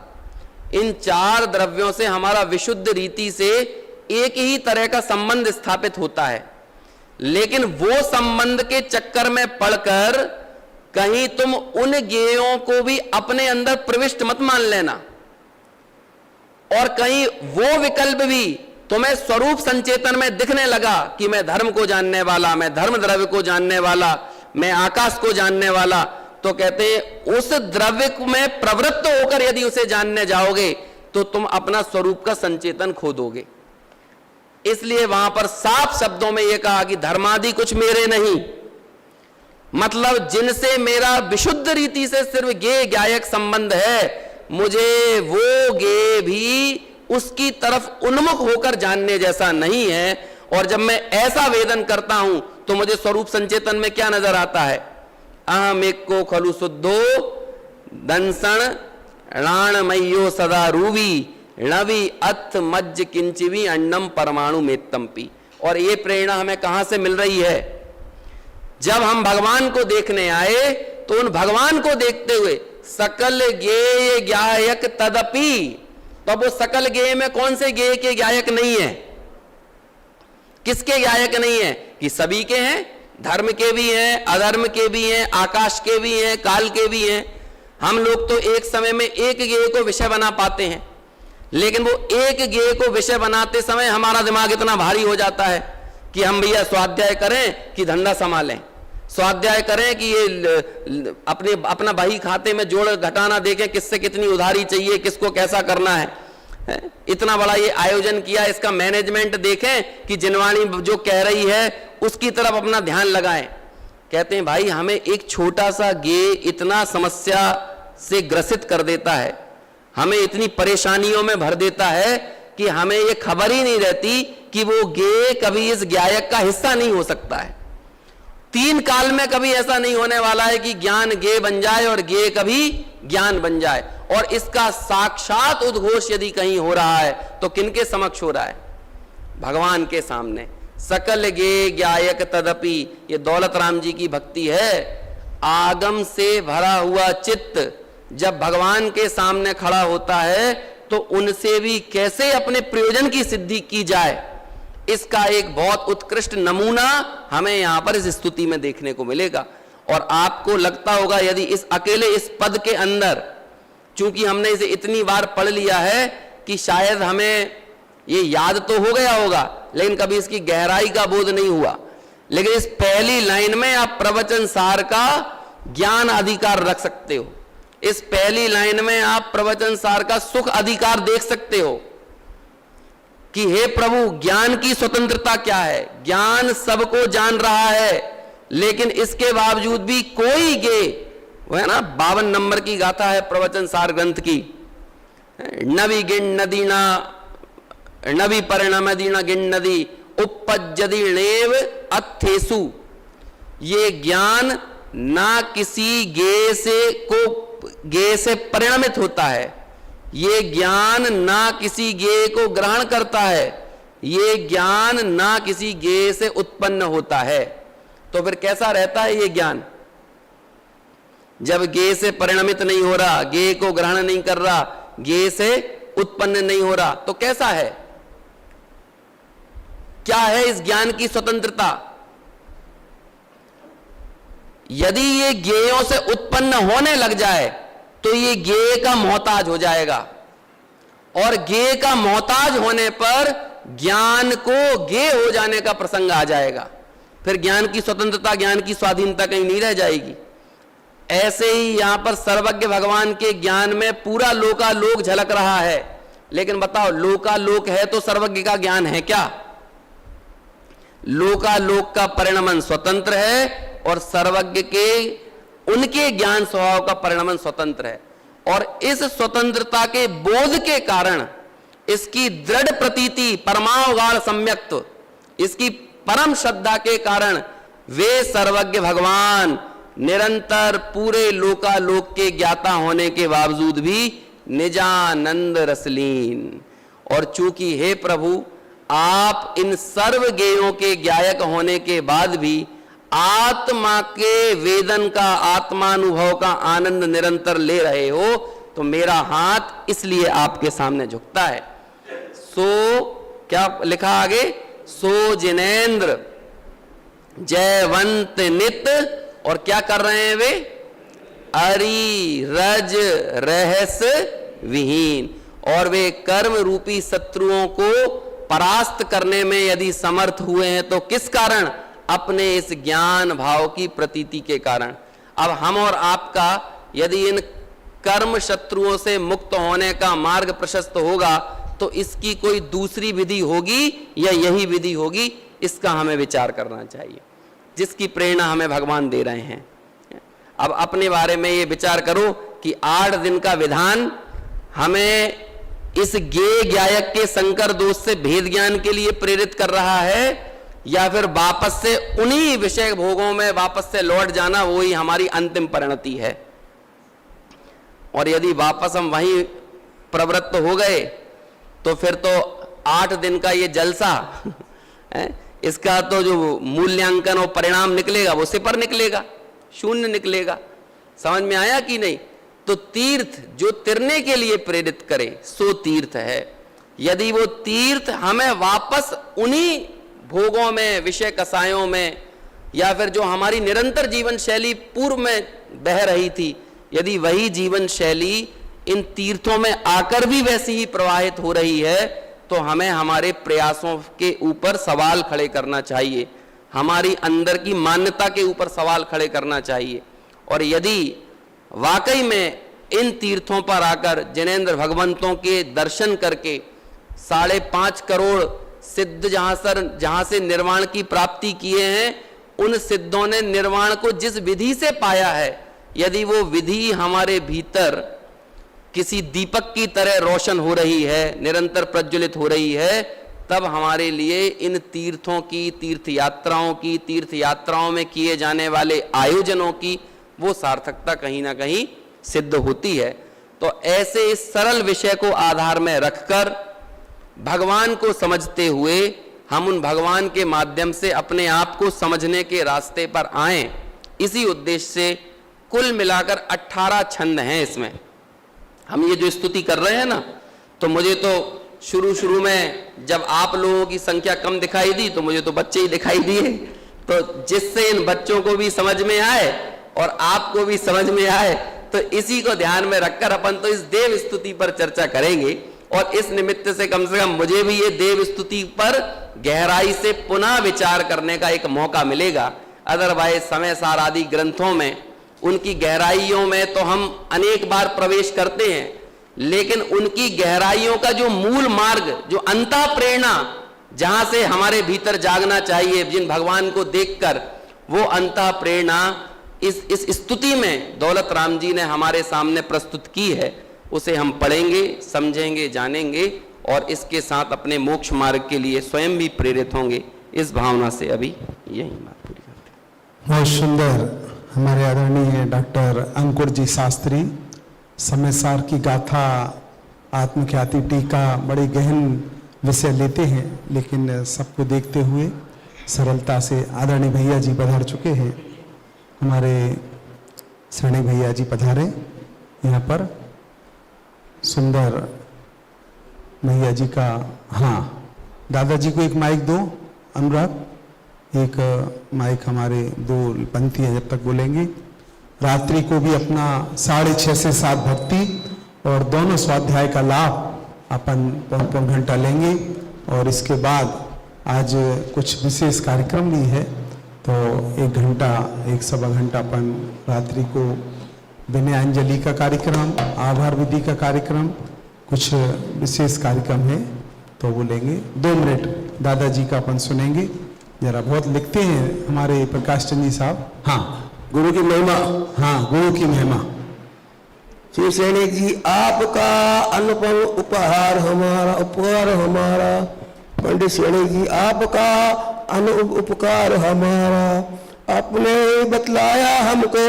इन चार द्रव्यों से हमारा विशुद्ध रीति से एक ही तरह का संबंध स्थापित होता है। लेकिन वो संबंध के चक्कर में पड़कर कहीं तुम उन ज्ञेयों को भी अपने अंदर प्रविष्ट मत मान लेना, और कहीं वो विकल्प भी तुम्हें स्वरूप संचेतन में दिखने लगा कि मैं धर्म को जानने वाला, मैं धर्म द्रव्य को जानने वाला, मैं आकाश को जानने वाला, तो कहते हैं उस द्रव्य में प्रवृत्त होकर यदि उसे जानने जाओगे तो तुम अपना स्वरूप का संचेतन खो दोगे। इसलिए वहां पर साफ शब्दों में यह कहा कि धर्मादि कुछ मेरे नहीं, मतलब जिनसे मेरा विशुद्ध रीति से सिर्फ ज्ञेय ज्ञायक संबंध है, मुझे वो ज्ञेय भी उसकी तरफ उन्मुख होकर जानने जैसा नहीं है। और जब मैं ऐसा वेदन करता हूं तो मुझे स्वरूप संचेतन में क्या नजर आता है? अहम एक को खलु शुद्धो दंसन राणमय्यो सदा रूवी णवि अथ मज्ज किंचिवी अन्नम परमाणु में तंपी। और ये प्रेरणा हमें कहां से मिल रही है? जब हम भगवान को देखने आए तो उन भगवान को देखते हुए सकल ज्ञेय ज्ञायक तदपि, तो वो सकल ज्ञेय में कौन से ज्ञेय के ज्ञायक नहीं है? किसके ज्ञायक नहीं है? कि सभी के हैं, धर्म के भी हैं, अधर्म के भी हैं, आकाश के भी हैं, काल के भी हैं। हम लोग तो एक समय में एक ज्ञेय को विषय बना पाते हैं, लेकिन वो एक ज्ञेय को विषय बनाते समय हमारा दिमाग इतना भारी हो जाता है कि हम भैया स्वाध्याय करें कि धंधा संभालें, स्वाध्याय करें कि ये अपना बही खाते में जोड़ घटाना देखें, किससे कितनी उधारी चाहिए, किसको कैसा करना है। इतना बड़ा ये आयोजन किया, इसका मैनेजमेंट देखें कि जिनवाणी जो कह रही है उसकी तरफ अपना ध्यान लगाएं। कहते हैं भाई हमें एक छोटा सा गे इतना समस्या से ग्रसित कर देता है, हमें इतनी परेशानियों में भर देता है कि हमें ये खबर ही नहीं रहती कि वो गे कभी इस गायक का हिस्सा नहीं हो सकता है। 3 काल में कभी ऐसा नहीं होने वाला है कि ज्ञान गे बन जाए और गे कभी ज्ञान बन जाए। और इसका साक्षात उद्घोष यदि कहीं हो रहा है तो किनके समक्ष हो रहा है? भगवान के सामने। सकल गे गायक तदपि, ये दौलत राम जी की भक्ति है। आगम से भरा हुआ चित्त जब भगवान के सामने खड़ा होता है तो उनसे भी कैसे अपने प्रयोजन की सिद्धि की जाए, इसका एक बहुत उत्कृष्ट नमूना हमें यहां पर इस स्तुति में देखने को मिलेगा। और आपको लगता होगा यदि इस अकेले इस पद के अंदर, चूंकि हमने इसे इतनी बार पढ़ लिया है कि शायद हमें ये याद तो हो गया होगा लेकिन कभी इसकी गहराई का बोध नहीं हुआ, लेकिन इस पहली लाइन में आप प्रवचन सार का ज्ञान अधिकार रख सकते हो। इस पहली लाइन में आप प्रवचन सार का सुख अधिकार देख सकते हो कि हे प्रभु ज्ञान की स्वतंत्रता क्या है। ज्ञान सबको जान रहा है लेकिन इसके बावजूद भी कोई गे, वो है ना 52 नंबर की गाथा है प्रवचन सार ग्रंथ की, नवी गिण नदीना नवी परिणाम दीना गिण नदी उपजदीणेव अथेसु। ये ज्ञान ना किसी गे से परिणमित होता है, ये ज्ञान ना किसी गे को ग्रहण करता है, ये ज्ञान ना किसी गे से उत्पन्न होता है। तो फिर कैसा रहता है ये ज्ञान? जब गे से परिणमित नहीं हो रहा, गे को ग्रहण नहीं कर रहा, गे से उत्पन्न नहीं हो रहा, तो कैसा है? क्या है इस ज्ञान की स्वतंत्रता? यदि ये गेयों से उत्पन्न होने लग जाए तो ये गे का मोहताज हो जाएगा, और गे का मोहताज होने पर ज्ञान को गे हो जाने का प्रसंग आ जाएगा। फिर ज्ञान की स्वतंत्रता, ज्ञान की स्वाधीनता कहीं नहीं रह जाएगी। ऐसे ही यहां पर सर्वज्ञ भगवान के ज्ञान में पूरा लोकालोक झलक रहा है। लेकिन बताओ लोकालोक है तो सर्वज्ञ का ज्ञान है क्या? लोकालोक का परिणमन स्वतंत्र है और सर्वज्ञ के उनके ज्ञान स्वभाव का परिणमन स्वतंत्र है। और इस स्वतंत्रता के बोध के कारण, इसकी दृढ़ प्रतीति, परमावगाढ़ सम्यक्त्व, इसकी परम श्रद्धा के कारण वे सर्वज्ञ भगवान निरंतर पूरे लोकालोक के ज्ञाता होने के बावजूद भी निजानंद रसलीन। और चूंकि हे प्रभु आप इन सर्व गेयों के गायक होने के बाद भी आत्मा के वेदन का, आत्मानुभव का आनंद निरंतर ले रहे हो, तो मेरा हाथ इसलिए आपके सामने झुकता है। सो क्या लिखा आगे? सो जिनेन्द्र जयवंत नित, और क्या कर रहे हैं वे? अरि रज रहस विहीन। और वे कर्म रूपी शत्रुओं को परास्त करने में यदि समर्थ हुए हैं तो किस कारण? अपने इस ज्ञान भाव की प्रतीति के कारण। अब हम और आपका यदि इन कर्म शत्रुओं से मुक्त होने का मार्ग प्रशस्त होगा तो इसकी कोई दूसरी विधि होगी या यही विधि होगी, इसका हमें विचार करना चाहिए, जिसकी प्रेरणा हमें भगवान दे रहे हैं। अब अपने बारे में ये विचार करो कि 8 दिन का विधान हमें इस गे गायक के संकर दोष से भेद ज्ञान के लिए प्रेरित कर रहा है, या फिर वापस से उन्हीं विषय भोगों में वापस से लौट जाना वही हमारी अंतिम परिणति है। और यदि वापस हम वहीं प्रवृत्त हो गए तो फिर तो 8 दिन का ये जलसा इसका तो जो मूल्यांकन और परिणाम निकलेगा वो सिपर निकलेगा, शून्य निकलेगा। समझ में आया कि नहीं? तो तीर्थ जो तिरने के लिए प्रेरित करे सो तीर्थ है। यदि वो तीर्थ हमें वापस उन्हीं भोगों में, विषय कसायों में, या फिर जो हमारी निरंतर जीवन शैली पूर्व में बह रही थी, यदि वही जीवन शैली इन तीर्थों में आकर भी वैसी ही प्रवाहित हो रही है, तो हमें हमारे प्रयासों के ऊपर सवाल खड़े करना चाहिए, हमारी अंदर की मान्यता के ऊपर सवाल खड़े करना चाहिए। और यदि वाकई में इन तीर्थों पर आकर जिनेंद्र भगवंतों के दर्शन करके 5.5 करोड़ सिद्ध जहां से निर्वाण की प्राप्ति किए हैं, उन सिद्धों ने निर्वाण को जिस विधि से पाया है, यदि वो विधि हमारे भीतर किसी दीपक की तरह रोशन हो रही है, निरंतर प्रज्वलित हो रही है, तब हमारे लिए इन तीर्थों की, तीर्थ यात्राओं में किए जाने वाले आयोजनों की वो सार्थकता कहीं ना कहीं सिद्ध होती है। तो ऐसे इस सरल विषय को आधार में रखकर भगवान को समझते हुए हम उन भगवान के माध्यम से अपने आप को समझने के रास्ते पर आएं, इसी उद्देश्य से कुल मिलाकर 18 छंद हैं। इसमें हम ये जो स्तुति कर रहे हैं ना, तो मुझे तो शुरू में जब आप लोगों की संख्या कम दिखाई दी तो मुझे तो बच्चे ही दिखाई दिए, तो जिससे इन बच्चों को भी समझ में आए और आपको भी समझ में आए, तो इसी को ध्यान में रखकर अपन तो इस देव स्तुति पर चर्चा करेंगे। और इस निमित्त से कम मुझे भी ये देव स्तुति पर गहराई से पुनः विचार करने का एक मौका मिलेगा। अदरवाइज समय सार आदि ग्रंथों में उनकी गहराइयों में तो हम अनेक बार प्रवेश करते हैं, लेकिन उनकी गहराइयों का जो मूल मार्ग, जो अंतः प्रेरणा जहां से हमारे भीतर जागना चाहिए, जिन भगवान को देखकर, वो अंतः प्रेरणा इस स्तुति में दौलत राम जी ने हमारे सामने प्रस्तुत की है। उसे हम पढ़ेंगे, समझेंगे, जानेंगे और इसके साथ अपने मोक्ष मार्ग के लिए स्वयं भी प्रेरित होंगे। इस भावना से अभी यही बात पूरी करते हैं। बहुत सुंदर हमारे आदरणीय डॉक्टर अंकुर जी शास्त्री समय सार की गाथा, आत्मख्याति टीका बड़ी गहन विषय लेते हैं, लेकिन सबको देखते हुए सरलता से आदरणीय भैया जी पधार चुके हैं। हमारे शरणी भैया जी पधारे यहाँ पर। सुंदर भैया जी का, हाँ दादाजी को एक माइक दो अनुराग, एक माइक हमारे 2 पंक्तियाँ जब तक बोलेंगे। रात्रि को भी अपना 6:30 से 7 भक्ति और दोनों स्वाध्याय का लाभ अपन पौन घंटा लेंगे। और इसके बाद आज कुछ विशेष कार्यक्रम भी है, तो 1 घंटा 1 घंटा अपन रात्रि को विनयांजलि का कार्यक्रम, आभार विधि का कार्यक्रम, कुछ विशेष कार्यक्रम है तो वो लेंगे। 2 मिनट दादाजी का अपन सुनेंगे। जरा बहुत लिखते हैं हमारे प्रकाश चंद जी साहब। हाँ, गुरु की महिमा। हाँ, गुरु की महिमा। श्री सैनिक जी, आपका अनुपम उपहार हमारा। पंडित सैनिक जी, आपका उपकार हमारा। आपने बतलाया हमको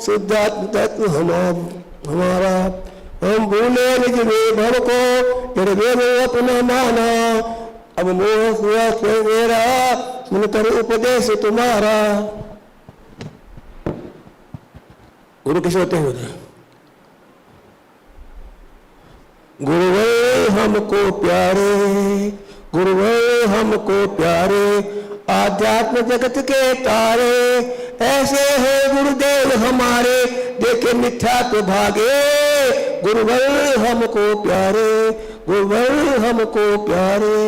शुद्धात्म तत्व हमारा। हम भूले निज भव को, अपना माना। अब मोह हुआ क्यों मेरा, सुनकर उपदेश तुम्हारा। गुरु किसे होते हैं? गुरुवर हमको प्यारे, गुरुवर हमको प्यारे, आध्यात्म जगत के तारे। ऐसे है गुरुदेव हमारे, देखे मिथ्या तो भागे। गुरुवर हमको प्यारे, गुरुवर हमको प्यारे।